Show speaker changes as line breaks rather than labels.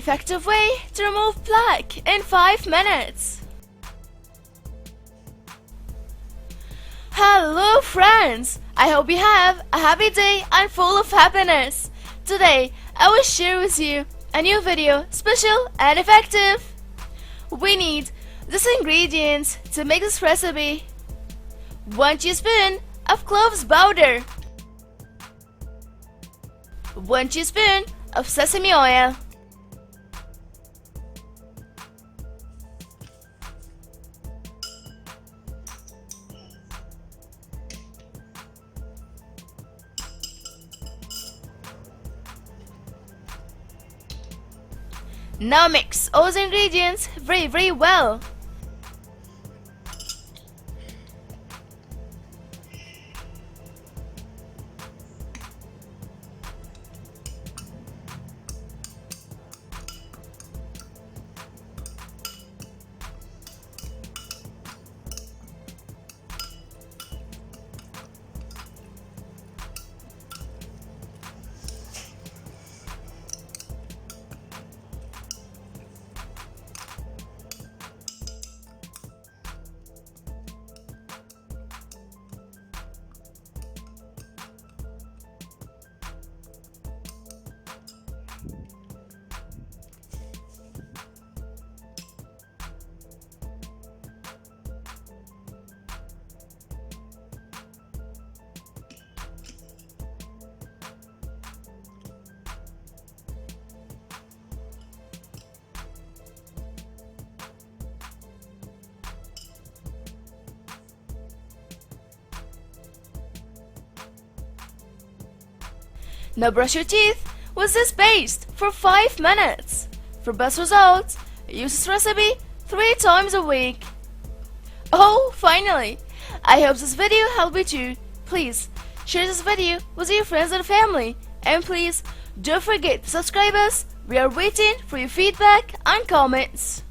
effective way to remove plaque in 5 minutes. Hello friends! I hope you have a happy day and full of happiness. Today I will share with you a new video, special and effective. We need these ingredients to make this recipe: 1 teaspoon of cloves powder, 1 teaspoon of sesame oil, 'Now mix all the ingredients very well. Now brush your teeth with this paste for 5 minutes. For best results, use this recipe 3 times a week. Oh, finally! I hope this video helped you too. Please share this video with your friends and family, and please don't forget to subscribe us. We are waiting for your feedback and comments.